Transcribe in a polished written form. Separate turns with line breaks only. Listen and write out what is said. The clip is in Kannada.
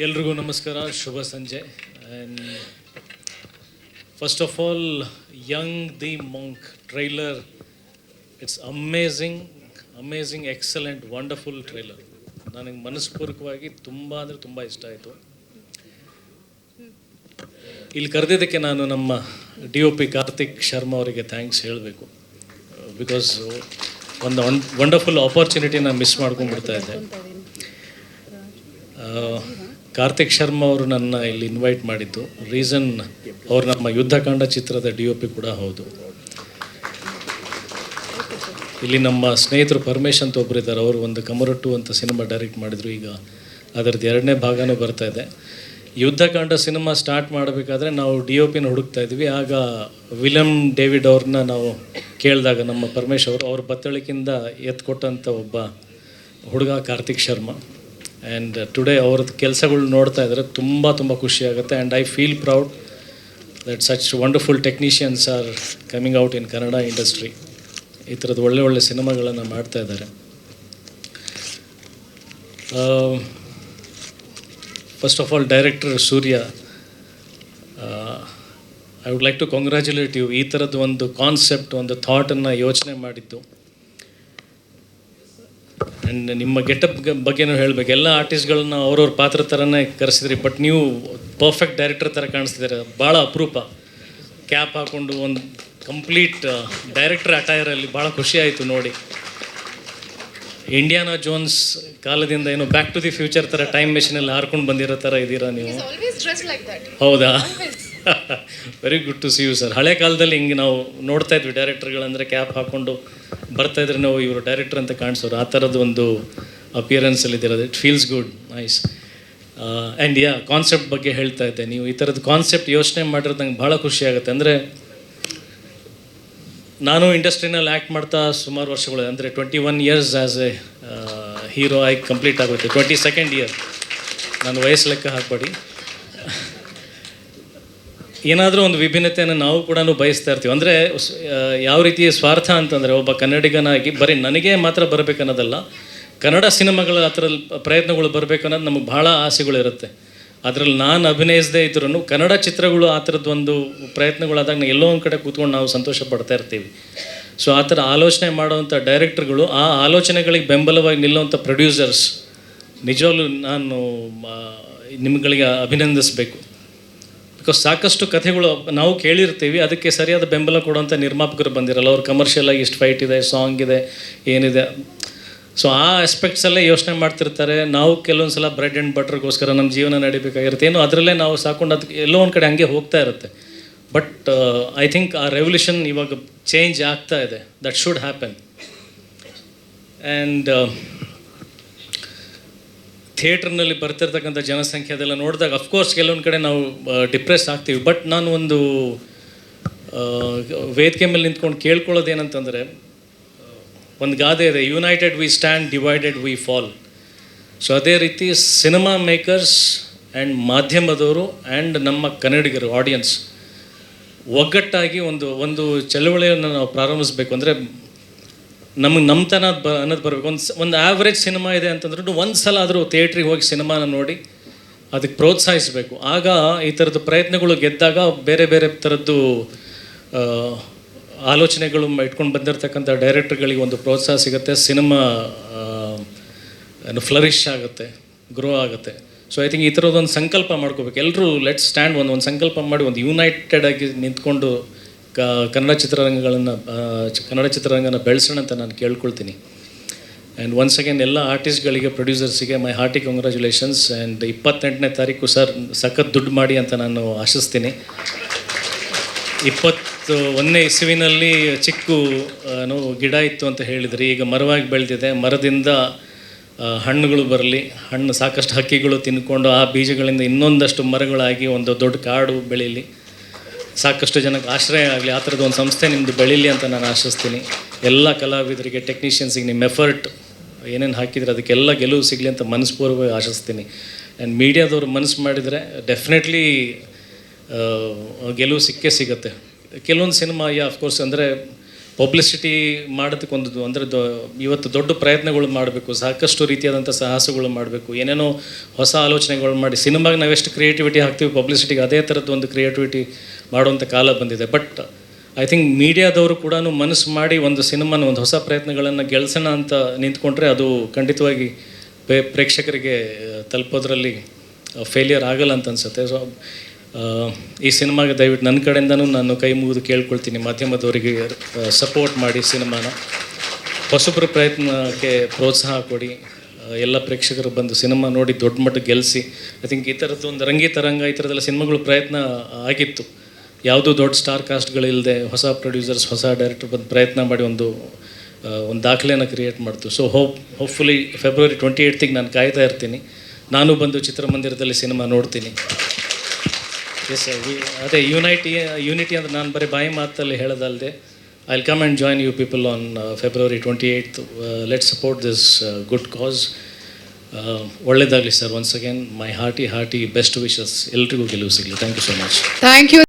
ಎಲ್ರಿಗೂ ನಮಸ್ಕಾರ, ಶುಭ ಸಂಜೆ. And first of all, young the monk trailer, it's amazing, excellent, wonderful trailer. ನನಗೆ ಮನಸ್ಪೂರ್ವಕವಾಗಿ ತುಂಬ ಅಂದರೆ ತುಂಬ ಇಷ್ಟ ಆಯಿತು. ಇಲ್ಲಿ ಕರೆದಿದ್ದಕ್ಕೆ ನಾನು ನಮ್ಮ DOP ಕಾರ್ತಿಕ್ ಶರ್ಮಾ ಅವರಿಗೆ ಥ್ಯಾಂಕ್ಸ್ ಹೇಳಬೇಕು. ಬಿಕಾಸ್ ಒಂದು ವಂಡರ್ಫುಲ್ ಆಪರ್ಚುನಿಟಿನ ಮಿಸ್ ಮಾಡ್ಕೊಂಡ್ಬಿಡ್ತಾ ಇದ್ದೆ. ಕಾರ್ತಿಕ್ ಶರ್ಮಾ ಅವರು ನನ್ನ ಇಲ್ಲಿ ಇನ್ವೈಟ್ ಮಾಡಿದ್ದು ರೀಸನ್, ಅವರು ನಮ್ಮ ಯುದ್ಧಕಾಂಡ ಚಿತ್ರದ DOP ಕೂಡ ಹೌದು. ಇಲ್ಲಿ ನಮ್ಮ ಸ್ನೇಹಿತರು ಪರಮೇಶ್ ಅಂತ ಒಬ್ಬರು ಇದ್ದಾರೆ, ಅವರು ಒಂದು ಕಮರಟ್ಟು ಅಂತ ಸಿನಿಮಾ ಡೈರೆಕ್ಟ್ ಮಾಡಿದರು. ಈಗ ಅದರದ್ದು 2ನೇ ಭಾಗನೂ ಬರ್ತಾ ಇದೆ. ಯುದ್ಧಕಾಂಡ ಸಿನಿಮಾ ಸ್ಟಾರ್ಟ್ ಮಾಡಬೇಕಾದ್ರೆ ನಾವು DOPನ ಹುಡುಕ್ತಾ ಇದ್ವಿ. ಆಗ ವಿಲಿಯಮ್ ಡೇವಿಡ್ ಅವ್ರನ್ನ ನಾವು ಕೇಳಿದಾಗ ನಮ್ಮ ಪರಮೇಶ್ ಅವ್ರ ಬತ್ತಳಿಕಿಂದ ಎತ್ಕೊಟ್ಟಂಥ ಒಬ್ಬ ಹುಡುಗ ಕಾರ್ತಿಕ್ ಶರ್ಮಾ. ಆ್ಯಂಡ್ ಟುಡೇ ಅವ್ರದ್ದು ಕೆಲಸಗಳು ನೋಡ್ತಾ ಇದ್ದಾರೆ, ತುಂಬ ಖುಷಿಯಾಗುತ್ತೆ. And I feel proud that such wonderful technicians are coming out in Kannada industry. ಈ ಥರದ್ದು ಒಳ್ಳೆ ಸಿನಿಮಾಗಳನ್ನು ಮಾಡ್ತಾ ಇದ್ದಾರೆ. First of all, director Surya, I would like to congratulate you. ಈ ಥರದ್ದು ಒಂದು ಕಾನ್ಸೆಪ್ಟ್, ಒಂದು ಥಾಟನ್ನು ಯೋಚನೆ ಮಾಡಿದ್ದು. ಆ್ಯಂಡ್ ನಿಮ್ಮ ಗೆಟಪ್ ಬಗ್ಗೆನೂ ಹೇಳಬೇಕು. ಎಲ್ಲ ಆರ್ಟಿಸ್ಟ್ಗಳನ್ನ ಅವ್ರವ್ರ ಪಾತ್ರ ಥರನೇ ಕರೆಸಿದ್ರಿ, ಬಟ್ ನೀವು ಪರ್ಫೆಕ್ಟ್ ಡೈರೆಕ್ಟರ್ ಥರ ಕಾಣಿಸ್ತಿದ್ದಾರೆ. ಭಾಳ ಅಪರೂಪ. ಕ್ಯಾಪ್ ಹಾಕ್ಕೊಂಡು ಒಂದು ಕಂಪ್ಲೀಟ್ ಡೈರೆಕ್ಟರ್ ಅಟೈರಲ್ಲಿ ಭಾಳ ಖುಷಿ ಆಯಿತು ನೋಡಿ. ಇಂಡಿಯಾನಾ ಜೋನ್ಸ್ ಕಾಲದಿಂದ ಏನು ಬ್ಯಾಕ್ ಟು ದಿ ಫ್ಯೂಚರ್ ಥರ ಟೈಮ್ ಮೆಷಿನಲ್ಲಿ ಹಾರ್ಕೊಂಡು ಬಂದಿರೋ ಥರ ಇದ್ದೀರಾ ನೀವು. ಹೌದಾ? Very good to see you sir. ಹಳೆ ಕಾಲದಲ್ಲಿ ಹಿಂಗೆ ನಾವು ನೋಡ್ತಾ ಇದ್ವಿ, ಡೈರೆಕ್ಟರ್ಗಳಂದರೆ ಕ್ಯಾಪ್ ಹಾಕ್ಕೊಂಡು ಬರ್ತಾಯಿದ್ರೆ ನಾವು ಇವರು ಡೈರೆಕ್ಟರ್ ಅಂತ ಕಾಣಿಸೋರು. ಆ ಥರದ್ದು ಒಂದು ಅಪಿಯರೆನ್ಸಲ್ಲಿ ಇದ್ದಿರೋದು. It feels good, nice. And concept ಬಗ್ಗೆ ಹೇಳ್ತಾ ಇದ್ದೆ. ನೀವು ಈ ಥರದ್ದು ಕಾನ್ಸೆಪ್ಟ್ ಯೋಚನೆ ಮಾಡಿರೋದು ನಂಗೆ ಭಾಳ ಖುಷಿ ಆಗುತ್ತೆ. ಅಂದರೆ ನಾನು ಇಂಡಸ್ಟ್ರಿನಲ್ಲಿ ಆ್ಯಕ್ಟ್ ಮಾಡ್ತಾ ಸುಮಾರು ವರ್ಷಗಳು, ಅಂದರೆ 21 ಇಯರ್ಸ್ ಆ್ಯಸ್ ಎ ಹೀರೋ ಆಗಿ ಕಂಪ್ಲೀಟ್ ಆಗುತ್ತೆ. 22nd year. ನಾನು ವಯಸ್ಸು ಲೆಕ್ಕ ಹಾಕಬೇಡಿ. ಏನಾದರೂ ಒಂದು ವಿಭಿನ್ನತೆಯನ್ನು ನಾವು ಕೂಡ ಬಯಸ್ತಾ ಇರ್ತೀವಿ. ಅಂದರೆ ಯಾವ ರೀತಿಯ ಸ್ವಾರ್ಥ ಅಂತಂದರೆ, ಒಬ್ಬ ಕನ್ನಡಿಗನಾಗಿ ಬರೀ ನನಗೆ ಮಾತ್ರ ಬರಬೇಕನ್ನೋದಲ್ಲ, ಕನ್ನಡ ಸಿನಿಮಾಗಳ ಆ ಥರ ಪ್ರಯತ್ನಗಳು ಬರಬೇಕನ್ನೋದು ನಮಗೆ ಭಾಳ ಆಸೆಗಳಿರುತ್ತೆ. ಅದರಲ್ಲಿ ನಾನು ಅಭಿನಯಿಸದೇ ಇದ್ರೂ ಕನ್ನಡ ಚಿತ್ರಗಳು ಆ ಥರದ್ದು ಒಂದು ಪ್ರಯತ್ನಗಳಾದಾಗ ಎಲ್ಲೋ ಒಂದು ಕಡೆ ಕೂತ್ಕೊಂಡು ನಾವು ಸಂತೋಷ ಪಡ್ತಾ ಇರ್ತೀವಿ. ಸೊ ಆ ಥರ ಆಲೋಚನೆ ಮಾಡುವಂಥ ಡೈರೆಕ್ಟರ್ಗಳು, ಆ ಆಲೋಚನೆಗಳಿಗೆ ಬೆಂಬಲವಾಗಿ ನಿಲ್ಲುವಂಥ ಪ್ರೊಡ್ಯೂಸರ್ಸ್, ನಿಜವಾಗ್ಲೂ ನಾನು ನಿಮ್ಗಳಿಗೆ ಅಭಿನಂದಿಸಬೇಕು. ಬಿಕಾಸ್ ಸಾಕಷ್ಟು ಕಥೆಗಳು ನಾವು ಕೇಳಿರ್ತೀವಿ, ಅದಕ್ಕೆ ಸರಿಯಾದ ಬೆಂಬಲ ಕೊಡುವಂಥ ನಿರ್ಮಾಪಕರು ಬಂದಿರಲ್ಲ. ಅವ್ರು ಕಮರ್ಷಿಯಲಾಗಿ ಇಷ್ಟು ಫೈಟ್ ಇದೆ, ಸಾಂಗ್ ಇದೆ, ಏನಿದೆ. ಸೊ ಆ ಆಸ್ಪೆಕ್ಟ್ಸಲ್ಲೇ ಯೋಚನೆ ಮಾಡ್ತಿರ್ತಾರೆ. ನಾವು ಕೆಲವೊಂದು ಸಲ ಬ್ರೆಡ್ ಆ್ಯಂಡ್ ಬಟರ್ಗೋಸ್ಕರ ನಮ್ಮ ಜೀವನ ನಡಿಬೇಕಾಗಿರುತ್ತೆ, ಏನೋ ಅದರಲ್ಲೇ ನಾವು ಸಾಕೊಂಡು ಅದಕ್ಕೆ ಎಲ್ಲೋ ಒಂದು ಕಡೆ ಹಂಗೆ ಹೋಗ್ತಾ ಇರುತ್ತೆ. ಬಟ್ ಐ ಥಿಂಕ್ ಆ ರೆವಲ್ಯೂಷನ್ ಇವಾಗ ಚೇಂಜ್ ಆಗ್ತಾ ಇದೆ. That should happen. ಆ್ಯಂಡ್ ಥಿಯೇಟ್ರ್ನಲ್ಲಿ ಬರ್ತಿರ್ತಕ್ಕಂಥ ಜನಸಂಖ್ಯೆ ಅದೆಲ್ಲ ನೋಡಿದಾಗ ಅಫ್ಕೋರ್ಸ್ ಕೆಲವೊಂದು ಕಡೆ ನಾವು ಡಿಪ್ರೆಸ್ ಆಗ್ತೀವಿ. ಬಟ್ ನಾನು ಒಂದು ವೇದಿಕೆ ಮೇಲೆ ನಿಂತ್ಕೊಂಡು ಕೇಳ್ಕೊಳ್ಳೋದು ಏನಂತಂದರೆ, ಒಂದು ಗಾದೆ ಇದೆ, united we stand, divided we fall. So ಅದೇ ರೀತಿ ಸಿನಿಮಾ ಮೇಕರ್ಸ್ ಆ್ಯಂಡ್ ಮಾಧ್ಯಮದವರು ಆ್ಯಂಡ್ ನಮ್ಮ ಕನ್ನಡಿಗರು, ಆಡಿಯನ್ಸ್ ಒಗ್ಗಟ್ಟಾಗಿ ಒಂದು ಚಳವಳಿಯನ್ನು ನಾವು ಪ್ರಾರಂಭಿಸಬೇಕು. ಅಂದರೆ ನಮಗೆ ನಮ್ಮತನ ಅನ್ನೋದು ಬರಬೇಕು. ಒಂದು ಆ್ಯಾವ್ರೇಜ್ ಸಿನಿಮಾ ಇದೆ ಅಂತಂದ್ರೂ ಒಂದು ಸಲ ಆದರೂ ಥಿಯೇಟ್ರಿಗೆ ಹೋಗಿ ಸಿನಿಮಾನ ನೋಡಿ ಅದಕ್ಕೆ ಪ್ರೋತ್ಸಾಹಿಸಬೇಕು. ಆಗ ಈ ಥರದ್ದು ಪ್ರಯತ್ನಗಳು ಗೆದ್ದಾಗ ಬೇರೆ ಥರದ್ದು ಆಲೋಚನೆಗಳು ಇಟ್ಕೊಂಡು ಬಂದಿರತಕ್ಕಂಥ ಡೈರೆಕ್ಟರ್ಗಳಿಗೆ ಒಂದು ಪ್ರೋತ್ಸಾಹ ಸಿಗುತ್ತೆ. ಸಿನಿಮಾ ಫ್ಲರಿಶ್ ಆಗುತ್ತೆ, ಗ್ರೋ ಆಗುತ್ತೆ. ಸೊ ಐ ಥಿಂಕ್ ಈ ಥರದ್ದೊಂದು ಸಂಕಲ್ಪ ಮಾಡ್ಕೋಬೇಕು ಎಲ್ಲರೂ. ಲೆಟ್ಸ್ ಸ್ಟ್ಯಾಂಡ್, ಒಂದು ಸಂಕಲ್ಪ ಮಾಡಿ ಒಂದು ಯುನೈಟೆಡ್ ಆಗಿ ನಿಂತ್ಕೊಂಡು ಕನ್ನಡ ಚಿತ್ರರಂಗನ ಬೆಳೆಸೋಣ ಅಂತ ನಾನು ಕೇಳ್ಕೊಳ್ತೀನಿ. ಆ್ಯಂಡ್ ಒನ್ಸ್ ಅಗೇನ್ ಎಲ್ಲ ಆರ್ಟಿಸ್ಟ್ಗಳಿಗೆ, ಪ್ರೊಡ್ಯೂಸರ್ಸಿಗೆ ಮೈ ಹಾರ್ಟಿ ಕಂಗ್ರ್ಯಾಚುಲೇಷನ್ಸ್. ಆ್ಯಂಡ್ 28ನೇ ತಾರೀಕು ಸರ್ ಸಖತ್ ದುಡ್ಡು ಮಾಡಿ ಅಂತ ನಾನು ಆಶಿಸ್ತೀನಿ. 21ನೇ ಇಸುವಿನಲ್ಲಿ ಚಿಕ್ಕ ಗಿಡ ಇತ್ತು ಅಂತ ಹೇಳಿದ್ರಿ, ಈಗ ಮರವಾಗಿ ಬೆಳೆದಿದೆ. ಮರದಿಂದ ಹಣ್ಣುಗಳು ಬರಲಿ, ಸಾಕಷ್ಟು ಹಕ್ಕಿಗಳು ತಿನ್ಕೊಂಡು ಆ ಬೀಜಗಳಿಂದ ಇನ್ನೊಂದಷ್ಟು ಮರಗಳಾಗಿ ಒಂದು ದೊಡ್ಡ ಕಾಡು ಬೆಳೀಲಿ, ಸಾಕಷ್ಟು ಜನಕ್ಕೆ ಆಶ್ರಯ ಆಗಲಿ. ಆ ಥರದ್ದು ಒಂದು ಸಂಸ್ಥೆ ನಿಮ್ಮದು ಬೆಳೀಲಿ ಅಂತ ನಾನು ಆಶಿಸ್ತೀನಿ. ಎಲ್ಲ ಕಲಾವಿದರಿಗೆ, ಟೆಕ್ನಿಷಿಯನ್ಸಿಗೆ ನಿಮ್ಮ ಎಫರ್ಟ್ ಏನೇನು ಹಾಕಿದರೆ ಅದಕ್ಕೆಲ್ಲ ಗೆಲುವು ಸಿಗಲಿ ಅಂತ ಮನಸ್ಪೂರ್ವಕವಾಗಿ ಆಶಿಸ್ತೀನಿ. ಆ್ಯಂಡ್ ಮೀಡಿಯಾದವ್ರು ಮನಸ್ಸು ಮಾಡಿದರೆ ಡೆಫಿನೆಟ್ಲಿ ಗೆಲುವು ಸಿಕ್ಕೇ ಸಿಗುತ್ತೆ. ಕೆಲವೊಂದು ಸಿನಿಮಾ ಅಫ್ಕೋರ್ಸ್ ಅಂದರೆ ಪಬ್ಲಿಸಿಟಿ ಮಾಡೋದಕ್ಕೊಂದು ಅಂದರೆ ಇವತ್ತು ದೊಡ್ಡ ಪ್ರಯತ್ನಗಳು ಮಾಡಬೇಕು, ಸಾಕಷ್ಟು ರೀತಿಯಾದಂಥ ಸಾಹಸಗಳು ಮಾಡಬೇಕು, ಏನೇನೋ ಹೊಸ ಆಲೋಚನೆಗಳು ಮಾಡಿ ಸಿನಿಮಾಗೆ ನಾವೆಷ್ಟು ಕ್ರಿಯೇಟಿವಿಟಿ ಹಾಕ್ತೀವಿ ಪಬ್ಲಿಸಿಟಿಗೆ ಅದೇ ಥರದ್ದು ಒಂದು ಕ್ರಿಯೇಟಿವಿಟಿ ಮಾಡುವಂಥ ಕಾಲ ಬಂದಿದೆ. ಬಟ್ ಐ ಥಿಂಕ್ ಮೀಡಿಯಾದವರು ಕೂಡ ಮನಸ್ಸು ಮಾಡಿ ಒಂದು ಸಿನಿಮಾನ ಒಂದು ಹೊಸ ಪ್ರಯತ್ನಗಳನ್ನು ಗೆಲ್ಸೋಣ ಅಂತ ನಿಂತ್ಕೊಂಡ್ರೆ ಅದು ಖಂಡಿತವಾಗಿ ಪ್ರೇಕ್ಷಕರಿಗೆ ತಲುಪೋದ್ರಲ್ಲಿ ಫೇಲಿಯರ್ ಆಗಲ್ಲ ಅಂತ ಅನಿಸುತ್ತೆ. ಸೊ ಈ ಸಿನಿಮಾಗೆ ದಯವಿಟ್ಟು ನನ್ನ ಕಡೆಯಿಂದನೂ ನಾನು ಕೈ ಮುಗಿದು ಕೇಳ್ಕೊಳ್ತೀನಿ, ಮಾಧ್ಯಮದವರಿಗೆ ಸಪೋರ್ಟ್ ಮಾಡಿ, ಸಿನಿಮಾನ ಹೊಸಬ್ರ ಪ್ರಯತ್ನಕ್ಕೆ ಪ್ರೋತ್ಸಾಹ ಕೊಡಿ, ಎಲ್ಲ ಪ್ರೇಕ್ಷಕರು ಬಂದು ಸಿನಿಮಾ ನೋಡಿ ದೊಡ್ಡ ಮಟ್ಟಕ್ಕೆ ಗೆಲ್ಲಿಸಿ. ಐ ಥಿಂಕ್ ಈ ಥರದ್ದು ಒಂದು ರಂಗಿ ತರಂಗ ಈ ಥರದ್ದೆಲ್ಲ ಸಿನಿಮಾಗಳು ಪ್ರಯತ್ನ ಆಗಿತ್ತು, ಯಾವುದೂ ದೊಡ್ಡ ಸ್ಟಾರ್ ಕಾಸ್ಟ್ಗಳಿಲ್ಲದೆ ಹೊಸ ಪ್ರೊಡ್ಯೂಸರ್ಸ್ ಹೊಸ ಡೈರೆಕ್ಟರ್ ಬಂದು ಪ್ರಯತ್ನ ಮಾಡಿ ಒಂದು ದಾಖಲೆಯನ್ನು ಕ್ರಿಯೇಟ್ ಮಾಡ್ತು. ಸೊ ಹೋಪ್ಫುಲಿ ಫೆಬ್ರವರಿ 28ಗೆ ನಾನು ಕಾಯ್ತಾ ಇರ್ತೀನಿ, ನಾನು ಬಂದು ಚಿತ್ರಮಂದಿರದಲ್ಲಿ ಸಿನಿಮಾ ನೋಡ್ತೀನಿ. ಎಸ್ ಅದೇ ಯೂನಿಟಿ ಅಂದರೆ ನಾನು ಬರೀ ಬಾಯಿ ಮಾತಲ್ಲಿ ಹೇಳೋದಲ್ಲದೆ I will come and join you people on February 28th. Let support this good cause. ಒಳ್ಳೆಯದಾಗಲಿ sir. Once again my hearty best wishes. ಎಲ್ರಿಗೂ ಗೆಲುವು ಸಿಗಲಿ. Thank you so much.
Thank you.